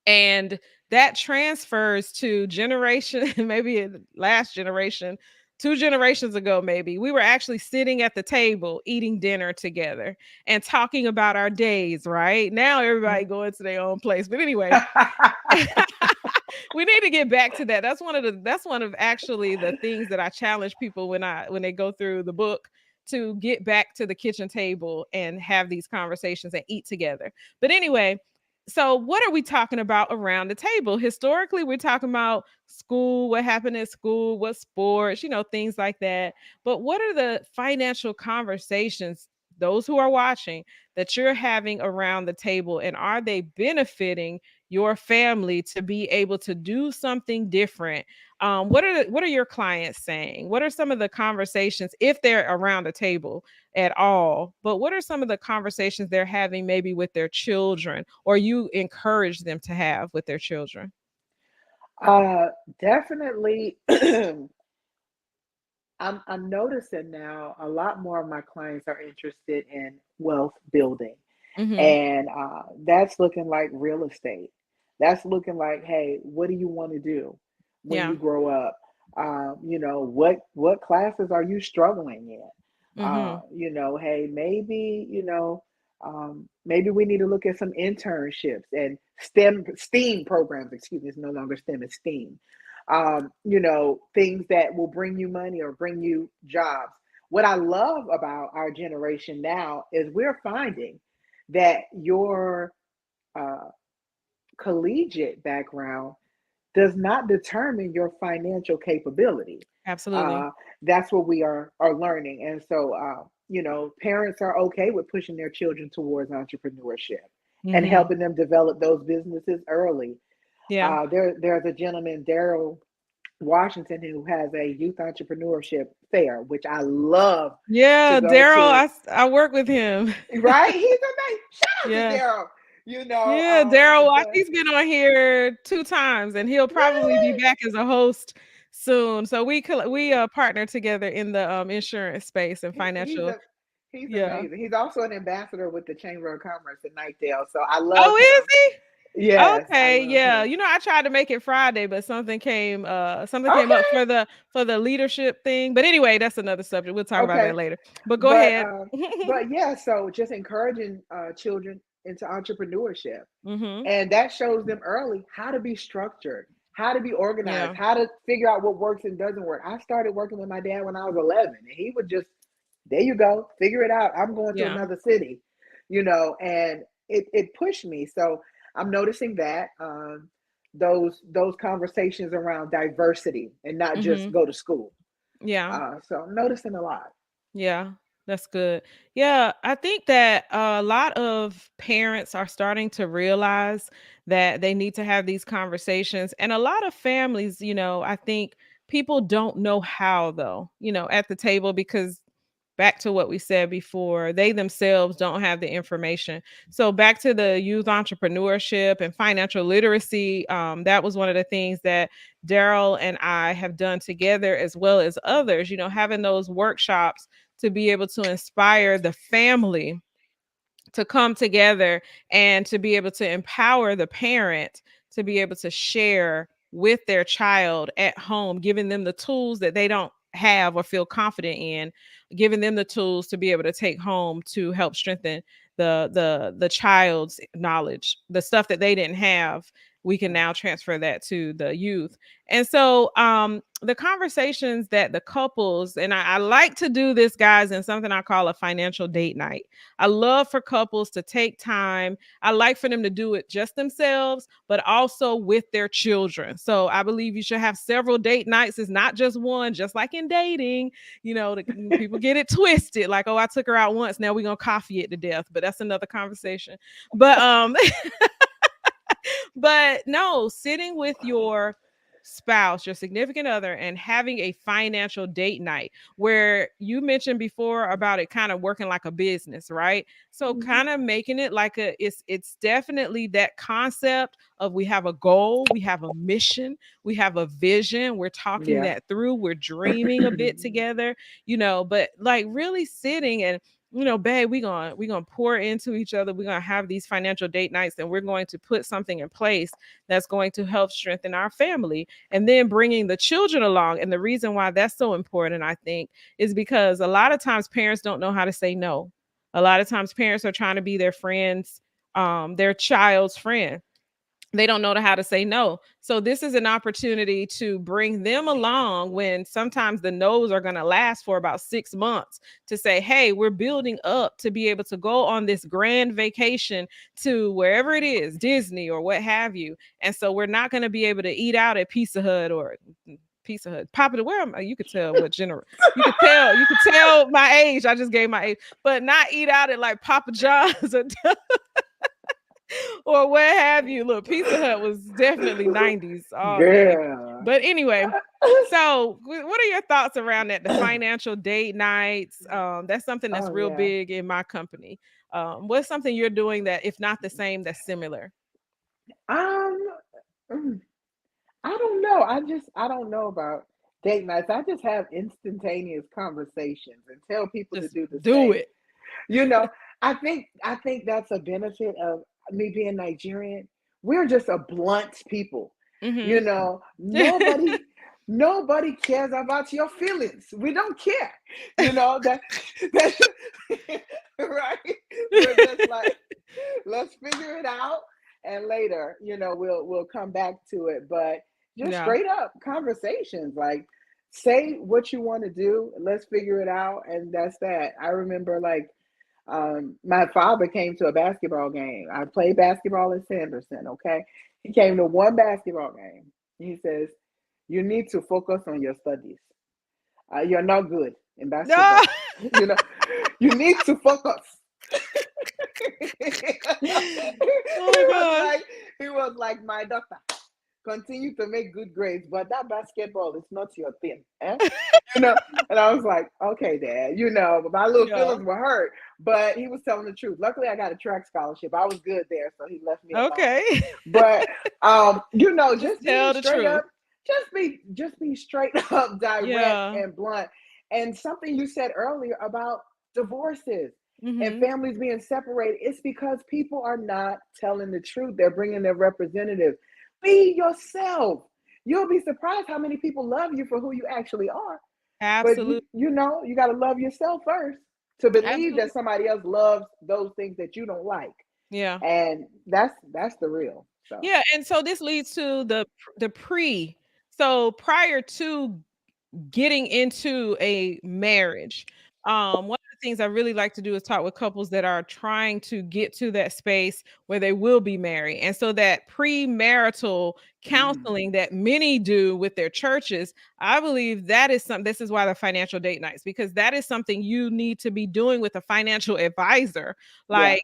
And that transfers to generation, maybe last generation, 2 generations ago, maybe we were actually sitting at the table eating dinner together and talking about our days. Right now everybody going to their own place, but anyway, we need to get back to that. That's one of actually the things that I challenge people when they go through the book, to get back to the kitchen table and have these conversations and eat together. But anyway, so what are we talking about around the table? Historically, we're talking about school, what happened at school, what sports, things like that. But what are the financial conversations, those who are watching, that you're having around the table, and are they benefiting your family to be able to do something different? What are your clients saying? What are some of the conversations, if they're around a table at all? But what are some of the conversations they're having maybe with their children, or you encourage them to have with their children? uh, Definitely. I'm noticing now a lot more of my clients are interested in wealth building. Mhm. And that's looking like real estate. That's looking like, hey, what do you want to do when Yeah. you grow up? What classes are you struggling in? Mhm. Hey, maybe maybe we need to look at some internships and STEAM programs. Excuse me, it's no longer STEM, it's STEAM. Things that will bring you money or bring you jobs. What I love about our generation now is we're finding that your uh, collegiate background does not determine your financial capability. Absolutely. Uh, that's what we are learning, and so parents are okay with pushing their children towards entrepreneurship and Mhm. helping them develop those businesses early. Yeah. There's a gentleman, Daryl Washington, who has a youth entrepreneurship fair, which I love to Yeah, go Daryl, to. I work with him. Right? He's amazing. Shout out to Yeah. Daryl. Yeah, Daryl, But he's been on here 2 times, and he'll probably be really, back as a host soon. So we partner together in the insurance space and he, he's financial. a he's Yeah. amazing. He's also an ambassador with the Chamber of Commerce in Nightdale. So I love Oh, is him. he? Yes, I Okay, love yeah. him. I tried to make it Friday, but something came up Okay, for the leadership thing. But anyway, that's another subject. We'll talk about okay. that later. But go But ahead. yeah, so just encouraging children into entrepreneurship. Mhm. And that shows them early how to be structured, how to be organized, Yeah. how to figure out what works and doesn't work. I started working with my dad when I was 11, and he would just, there you go, figure it out. I'm going to Yeah. another city, and it pushed me. So I'm noticing that those conversations around diversity and not just Mhm. go to school. Yeah. So I'm noticing a lot. Yeah, that's good. Yeah, I think that a lot of parents are starting to realize that they need to have these conversations. And a lot of families, I think people don't know how, though, at the table, because back to what we said before, they themselves don't have the information. So back to the youth entrepreneurship and financial literacy, that was one of the things that Daryl and I have done together, as well as others, having those workshops to be able to inspire the family to come together and to be able to empower the parent to be able to share with their child at home, giving them the tools that they don't have or feel confident in, giving them the tools to be able to take home to help strengthen the child's knowledge, the stuff that they didn't have we can Right. now transfer that to the youth. And so the conversations that the couples, and I like to do this, guys, in something I call a financial date night. I love for couples to take time. I like for them to do it just themselves, but also with their children. So I believe you should have several date nights. It's not just one, just like in dating. People get it twisted, like, oh, I took her out once, now we're gonna coffee it to death. But that's another conversation. But but no, sitting with your spouse, your significant other, and having a financial date night where you mentioned before about it kind of working like a business, right? So Mhm. kind of making it like it's definitely that concept of we have a goal, we have a mission, we have a vision, we're talking Yeah. that through, we're dreaming a bit together, but like really sitting and babe, we're gonna pour into each other. We're gonna have these financial date nights, and we're going to put something in place that's going to help strengthen our family. And then bringing the children along. And the reason why that's so important, I think, is because a lot of times parents don't know how to say no. A lot of times parents are trying to be their friends, their child's friend. They don't know how to say no. So this is an opportunity to bring them along when sometimes the no's are going to last for about 6 months, to say, hey, we're building up to be able to go on this grand vacation to wherever it is, Disney or what have you. And so we're not going to be able to eat out at Pizza Hut or Pizza Hut. Papa, where am I? You could tell what general. You could tell my age. I just gave my age, but not eat out at like Papa John's or what have you. Look, Pizza Hut was definitely 90s all day. Girl. But anyway, so what are your thoughts around that? The financial date nights. That's something that's Oh real yeah. big in my company. What's something you're doing that, if not the same, that's similar? Um, mm, I don't know. I don't know about date nights. I just have instantaneous conversations and tell people to Just do the do same. it. You know, I think that's a benefit of me being Nigerian. We're just a blunt people. Hmm. Nobody cares about your feelings. We don't care. That right. We're just like, let's figure it out, and later, we'll come back to it. But just Yeah. straight up conversations, like, say what you want to do, let's figure it out, and that's that. I remember, like, my father came to a basketball game. I played basketball in Sanderson. Okay, he came to one basketball game. He says, "You need to focus on your studies. You're not good in No. basketball. You know, you need to focus." Oh my gosh. He was like, my doctor, continue to make good grades, but that basketball is not your thing. Eh? you know, and I was like, okay, Dad, but my little Yeah. feelings were hurt, but he was telling the truth. Luckily, I got a track scholarship. I was good there, so he left me alone. Okay. But Just just being tell the straight truth. up, just be straight up, direct Yeah. and blunt. And something you said earlier about divorces and Hmm. families being separated, it's because people are not telling the truth. They're bringing their representative. Be yourself. You'll be surprised how many people love you for who you actually are. But Absolutely. you got to love yourself first to believe that Absolutely. somebody else loves those things that you don't like. Yeah. And that's the real. So, Yeah, and so this leads to the pre. So prior to getting into a marriage, one of the things I really like to do is talk with couples that are trying to get to that space where they will be married. And so that premarital mm, counseling that many do with their churches, I believe that is something. This is why the financial date nights, because that is something you need to be doing with a financial advisor. yeah. Like,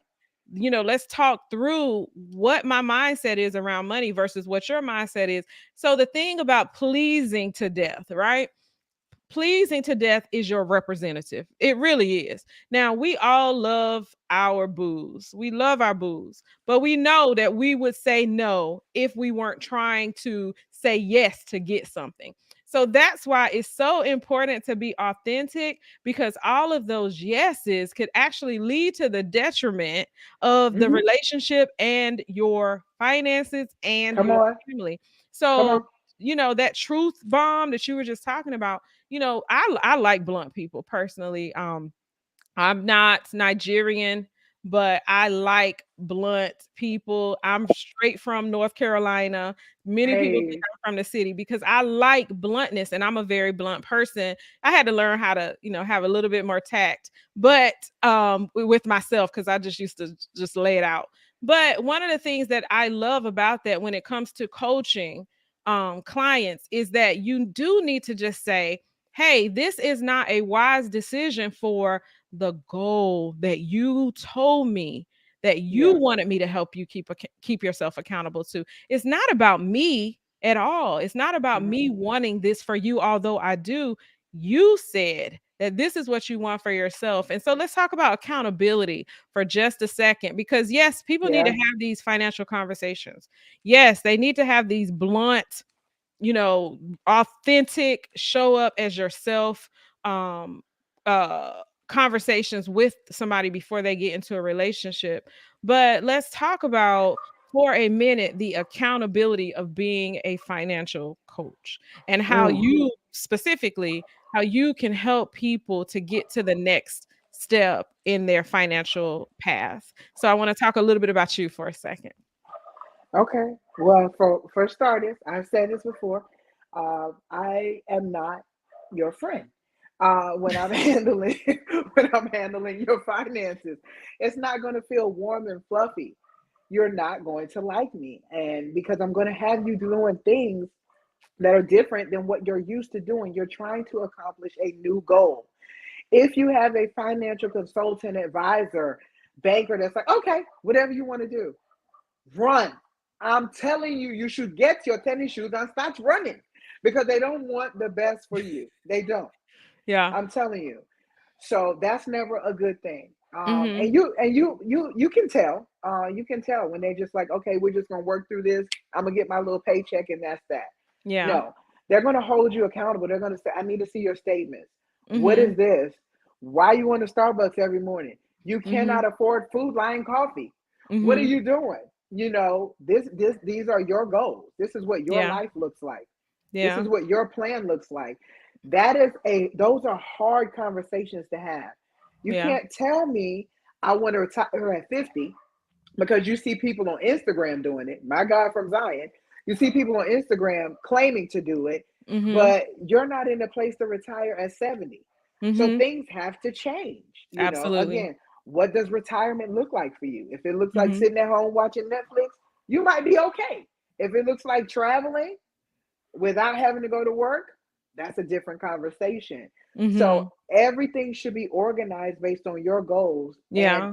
let's talk through what my mindset is around money versus what your mindset is. So the thing about pleasing to death, right? Pleasing to death is your representative. It really is. Now, we all love our booze. We love our booze, but we know that we would say no if we weren't trying to say yes to get something. So that's why it's so important to be authentic, because all of those yeses could actually lead to the detriment of the Hmm. relationship and your finances and Come your on. family. Come So, on. that truth bomb that you were just talking about, I like blunt people personally. I'm not Nigerian. but I like blunt people. I'm straight from North Carolina. Many people think Hey, I'm from the city because I like bluntness and I'm a very blunt person. I had to learn how to, have a little bit more tact, but with myself because I just used to just lay it out. But one of the things that I love about that when it comes to coaching clients is that you do need to just say, hey, this is not a wise decision for the goal that you told me that you yeah. wanted me to help you keep yourself accountable to. It's not about me at all. It's not about Mhm. me wanting this for you, although I do. You said that this is what you want for yourself. And so let's talk about accountability for just a second because yes, people need to Yeah. have these financial conversations. Yes, they need to have these blunt, you know, authentic, show up as yourself, um, uh, conversations with somebody before they get into a relationship. But let's talk about for a minute the accountability of being a financial coach and how Mm. you specifically how you can help people to get to the next step in their financial path. So I want to talk a little bit about you for a second. Okay. Well, for starters, I've said this before. I am not your friend when I'm handling when I'm handling your finances. It's not going to feel warm and fluffy. You're not going to like me, and because I'm going to have you doing things that are different than what you're used to doing. You're trying to accomplish a new goal. If you have a financial consultant, advisor, banker that's like, okay, whatever you want to do, run. I'm telling you, you should get your tennis shoes and start running because they don't want the best for you. They don't. Yeah. I'm telling you. So that's never a good thing. Mhm. And you can tell. You can tell when they just like, okay, we're just gonna work through this. I'm gonna get my little paycheck and that's that. Yeah. No, they're gonna hold you accountable. They're gonna say, I need to see your statements. What Mhm. is this? Why you want to Starbucks every morning? You Mhm. cannot afford food line coffee. What are Mhm. you doing? These are your goals. This is what your Yeah. life looks like. This Yeah. is what your plan looks like. Those are hard conversations to have. You Yeah. can't tell me I want to retire at 50 because you see people on Instagram doing it. My God from Zion. You see people on Instagram claiming to do it, Mhm. but you're not in a place to retire at 70. So Mhm. things have to change. Absolutely. Again, what does retirement look like for you? If it looks like Mhm. sitting at home watching Netflix, you might be okay. If it looks like traveling, without having to go to work, that's a different conversation. So Mhm. everything should be organized based on your goals and Yeah.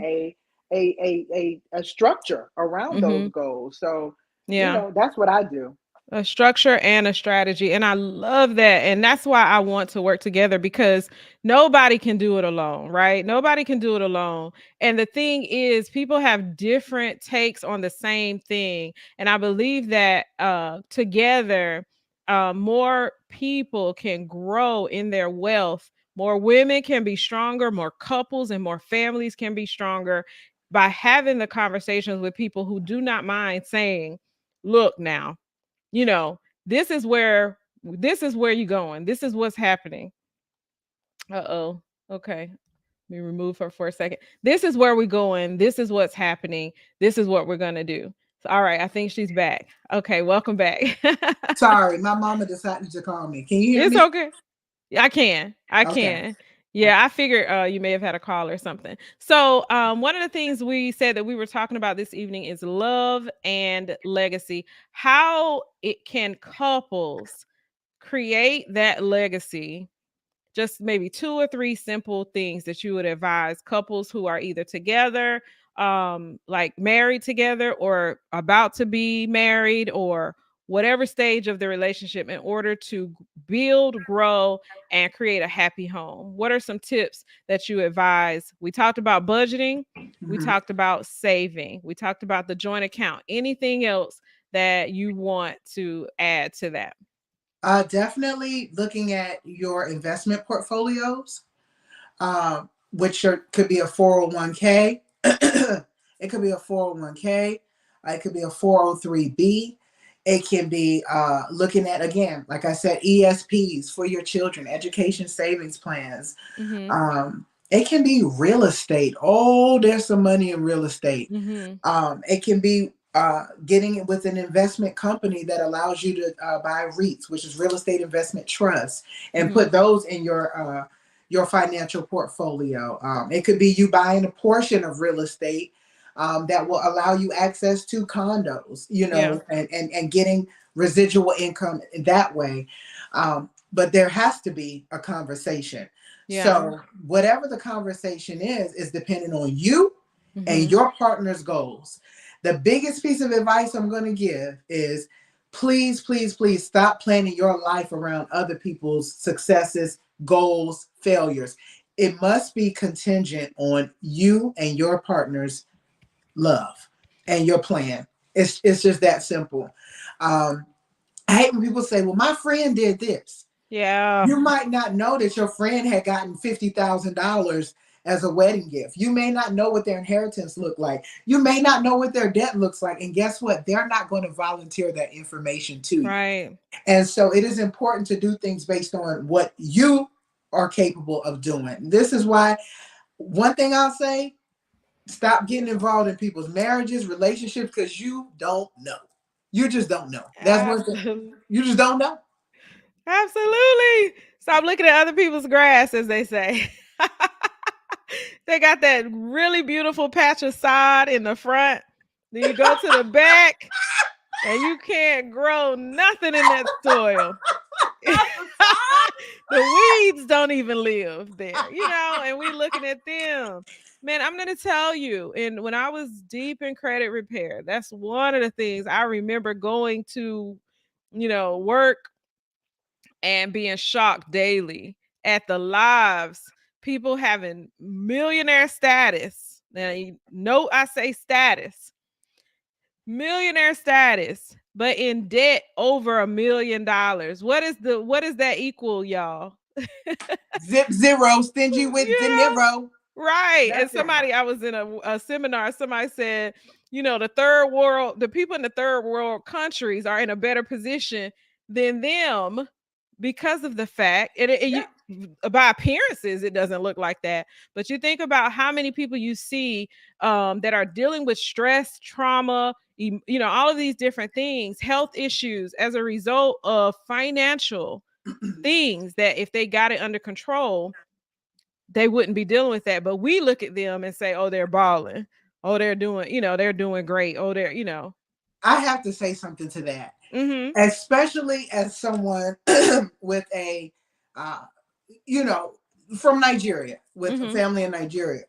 a structure around those Mhm. goals. So, Yeah. that's what I do. A structure and a strategy. And I love that. And that's why I want to work together because nobody can do it alone, right? Nobody can do it alone. And the thing is, people have different takes on the same thing. And I believe that together, more people can grow in their wealth. More women can be stronger, more couples and more families can be stronger by having the conversations with people who do not mind saying, look now, you know, this is where you're going. This is what's happening. Uh-oh. Okay. Let me remove her for a second. This is where we're going. This is what's happening. This is what we're gonna do. So, all right, I think she's back. Okay, welcome back. Sorry, my mama decided to call me. Can you hear It's me? okay. I can. I Okay. can. Yeah, I figured you may have had a call or something. So, one of the things we said that we were talking about this evening is love and legacy. How it can couples create that legacy, just maybe two or three simple things that you would advise couples who are either together, like married together or about to be married or whatever stage of the relationship in order to build, grow, and create a happy home. What are some tips that you advise? We talked about budgeting, we Mhm. talked about saving, we talked about the joint account. Anything else that you want to add to that? Definitely looking at your investment portfolios, could be a 401k. It could be a 401k. It could be a 403b. It can be looking at, again, like I said, ESPs for your children, education savings plans. Mhm. Um, It can be real estate. Oh, there's some money in real estate. Mm-hmm. It can be getting it with an investment company that allows you to buy REITs, which is real estate investment trusts, and Mm-hmm. put those in your financial portfolio. It could be you buying a portion of real estate that will allow you access to condos, Yeah. and getting residual income that way. But there has to be a conversation. Yeah. So whatever the conversation is dependent on you and Mm-hmm. your partner's goals. The biggest piece of advice I'm going to give is please, please, please stop planning your life around other people's successes, goals, failures. It must be contingent on you and your partner's love and your plan. It's just that simple. Um, I hate when people say, well, my friend did this. Yeah. You might not know that your friend had gotten $50,000 as a wedding gift. You may not know what their inheritance looked like. You may not know what their debt looks like. And guess what? They're not going to volunteer that information to you. Right. And so it is important to do things based on what you are capable of doing. This is why one thing I'll say, stop getting involved in people's marriages, relationships, because you don't know. You just don't know. That's one thing. Absolutely. You just don't know. Absolutely. Stop looking at other people's grass, as they say. They got that really beautiful patch of sod in the front. Then you go to the back and you can't grow nothing in that soil. The weeds don't even live there, and we looking at them. Man, I'm gonna tell you, and when I was deep in credit repair, that's one of the things I remember going to, work and being shocked daily at the lives people having millionaire status. Now, you know, I say status, millionaire status, but in debt over $1 million. What is that equal, y'all? Zip zero, stingy with You De know, Niro. right. And That's it. somebody, I was in a seminar, somebody said, the people in the third world countries are in a better position than them because of the fact, Yeah. by appearances, it doesn't look like that. But you think about how many people you see that are dealing with stress, trauma, all of these different things, health issues as a result of financial things that if they got it under control, they wouldn't be dealing with that. But we look at them and say, oh, they're balling. Oh, they're doing great. Oh, I have to say something to that, Mm-hmm. especially as someone with uh, you know, from Nigeria, with a Mm-hmm. family in Nigeria.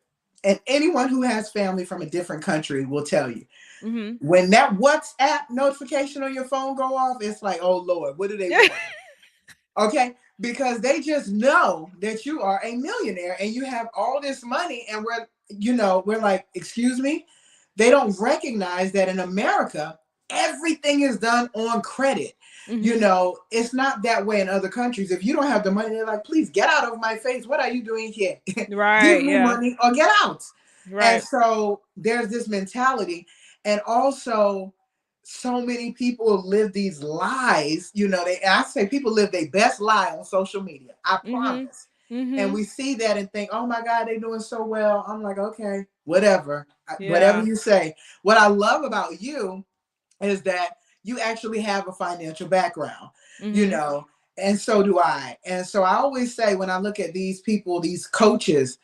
And anyone who has family from a different country will tell you Mm-hmm. when that WhatsApp notification on your phone go off, it's like, oh Lord, what do they want? Okay, because they just know that you are a millionaire and you have all this money, and we're like, excuse me. They don't recognize that in America everything is done on credit. Mm-hmm. It's not that way in other countries. If you don't have the money, they're like, please get out of my face. What are you doing here? Give Right. me Yeah. money or get out. And Right. so there's this mentality. And also, so many people live these lies. I say people live their best lie on social media. I Mm-hmm. promise. And Mm-hmm. we see that and think, oh my God, they're doing so well. I'm like, okay, whatever. Whatever Yeah. you say. What I love about you is that you actually have a financial background, you Mm-hmm. know, and so do I. And so I always say when I look at these people, these coaches,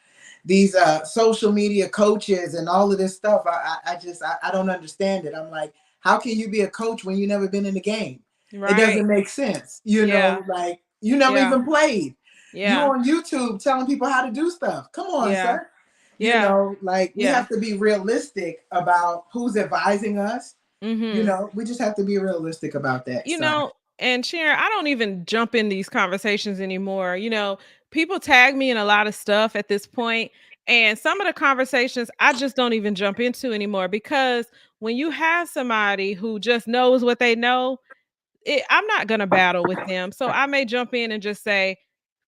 these social media coaches and all of this stuff, I don't understand it. I'm like, how can you be a coach when you never been in the game? It Right. doesn't make sense. Yeah. Like you never Yeah. even played. You Yeah. on YouTube telling people how to do stuff. Come on, Yeah. sir. Yeah. Like we Yeah. have to be realistic about who's advising us. Mm-hmm. We just have to be realistic about that. you So know, and Sharon, I don't even jump in these conversations anymore. People tag me in a lot of stuff at this point, and some of the conversations I just don't even jump into anymore because when you have somebody who just knows what they know, I'm not going to battle with them. So I may jump in and just say,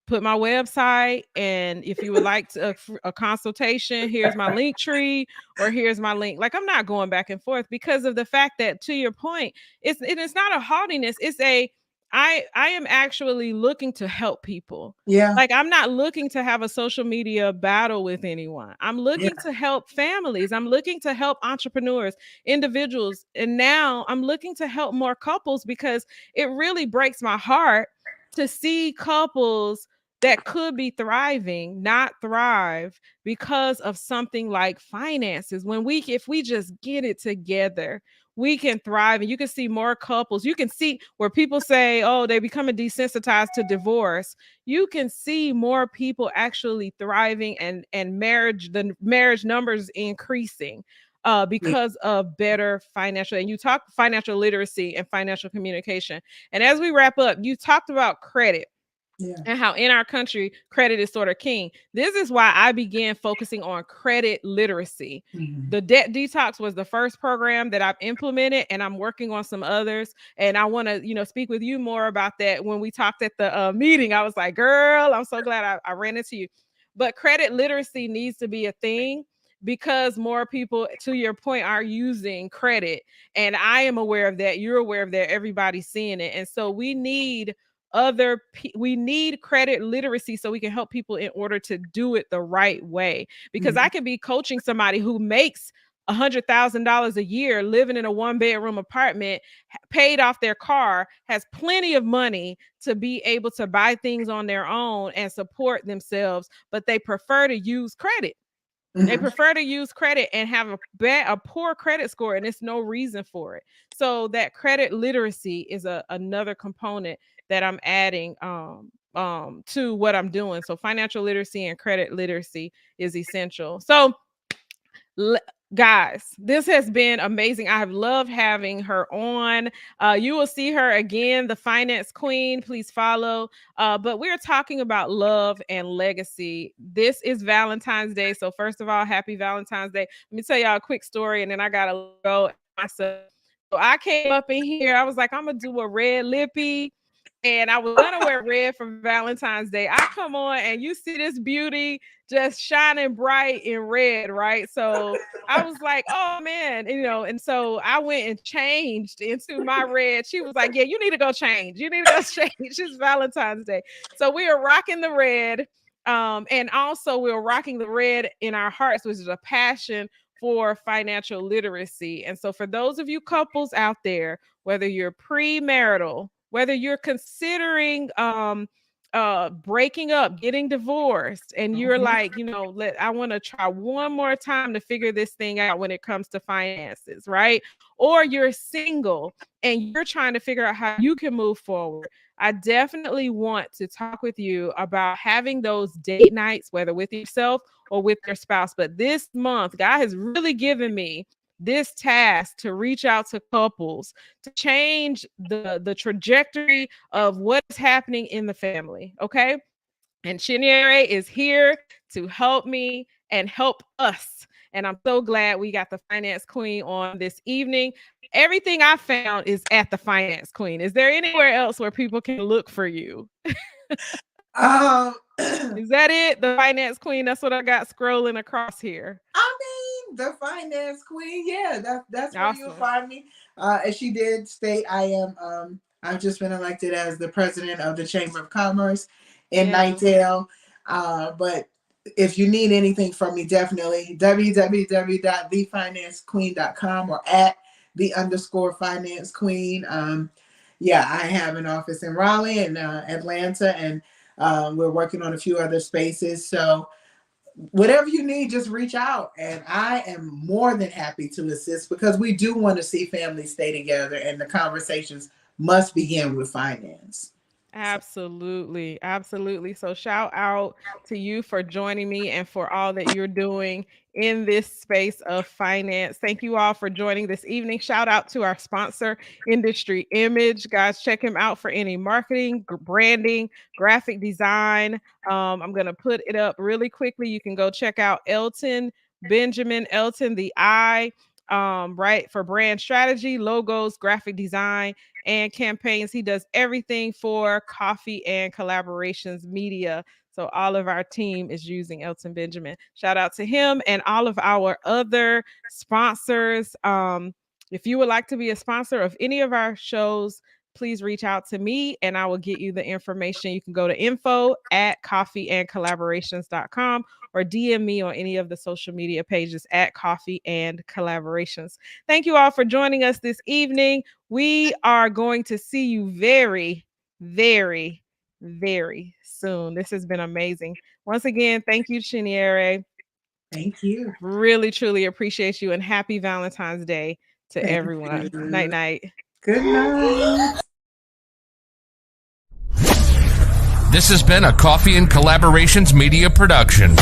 put my website, and if you would like a consultation, here's my link tree, or here's my link. Like, I'm not going back and forth because of the fact that, to your point, it's not a haughtiness. It's a, I am actually looking to help people. Yeah. Like, I'm not looking to have a social media battle with anyone. I'm Yeah. looking to help families. I'm looking to help entrepreneurs, individuals. And now I'm looking to help more couples because it really breaks my heart to see couples that could be thriving not thrive because of something like finances. When we if we just get it together, we can thrive. And you can see more couples. You can see where people say, oh, they becoming desensitized to divorce. You can see more people actually thriving, and the marriage numbers increasing Yeah. because of better financial. And you talk financial literacy and financial communication. And as we wrap up, you talked about credit Yeah. and how in our country credit is sort of king. This is why I began focusing on credit literacy. Mhm. The debt detox was the first program that I've implemented, and I'm working on some others. And I want to, speak with you more about that. When we talked at the meeting, I was like, "Girl, I'm so glad I ran into you." But credit literacy needs to be a thing because more people, to your point, are using credit, and I am aware of that. You're aware of that. Everybody's seeing it, and so we need credit literacy so we can help people in order to do it the right way. Because I Mhm. could be coaching somebody who makes $100,000 a year, living in a one-bedroom apartment, paid off their car, has plenty of money to be able to buy things on their own and support themselves, but they prefer to use credit. They Mhm. prefer to use credit and have a poor credit score, and it's no reason for it. So that credit literacy is another component that I'm adding to what I'm doing. So financial literacy and credit literacy is essential. So L- guys, this has been amazing. I have loved having her on. You will see her again, the finance queen. Please follow. But we're talking about love and legacy. This is Valentine's Day. So, first of all, happy Valentine's Day. Let me tell y'all a quick story, and then I got to go myself. So, I came up in here. I was like, I'm going to do a red lippy. And I was gonna wear red for Valentine's Day. I come on and you see this beauty just shining bright in red, right? So I was like, oh man, and so I went and changed into my red. She was like, yeah, you need to go change. You need to go change. It's Valentine's Day. So we are rocking the red. And also we're rocking the red in our hearts, which is a passion for financial literacy. And so for those of you couples out there, whether you're premarital, whether you're considering breaking up, getting divorced, and you're Mhm. like, I want to try one more time to figure this thing out when it comes to finances, right? Or you're single and you're trying to figure out how you can move forward. I definitely want to talk with you about having those date nights, whether with yourself or with your spouse. But this month, God has really given me this task to reach out to couples to change the trajectory of what is happening in the family. Okay. And Chinyere is here to help me and help us. And I'm so glad we got the finance queen on this evening. Everything I found is at the finance queen. Is there anywhere else where people can look for you? Um, Is that it? The finance queen? That's what I got scrolling across here. I mean, the finance queen. Yeah, that's where you'll Awesome. find me. As she did state, I am. I've just been elected as the president of the Chamber of Commerce in Yeah. Nightdale. But if you need anything from me, definitely www.thefinancequeen.com or at _finance queen. Yeah, I have an office in Raleigh and Atlanta, and we're working on a few other spaces. So whatever you need, just reach out. And I am more than happy to assist because we do want to see families stay together and the conversations must begin with finance. So, Absolutely. Absolutely. So, shout out to you for joining me and for all that you're doing in this space of finance. Thank you all for joining this evening. Shout out to our sponsor, Industry Image. Guys, check him out for any marketing, branding, graphic design. I'm going to put it up really quickly. You can go check out Benjamin Elton, the I. Right, for brand strategy, logos, graphic design, and campaigns. He does everything for coffee and collaborations media. So all of our team is using Elton Benjamin. Shout out to him and all of our other sponsors. If you would like to be a sponsor of any of our shows, please reach out to me and I will get you the information. You can go to info@coffeeandcollaborations.com or DM me on any of the social media pages at Coffee and Collaborations. Thank you all for joining us this evening. We are going to see you very, very, very soon. This has been amazing. Once again, thank you, Chinyere. Thank you. Really, truly appreciate you, and happy Valentine's Day to Thank everyone. you. Night, night. Good night. This has been a Coffee and Collaborations media production.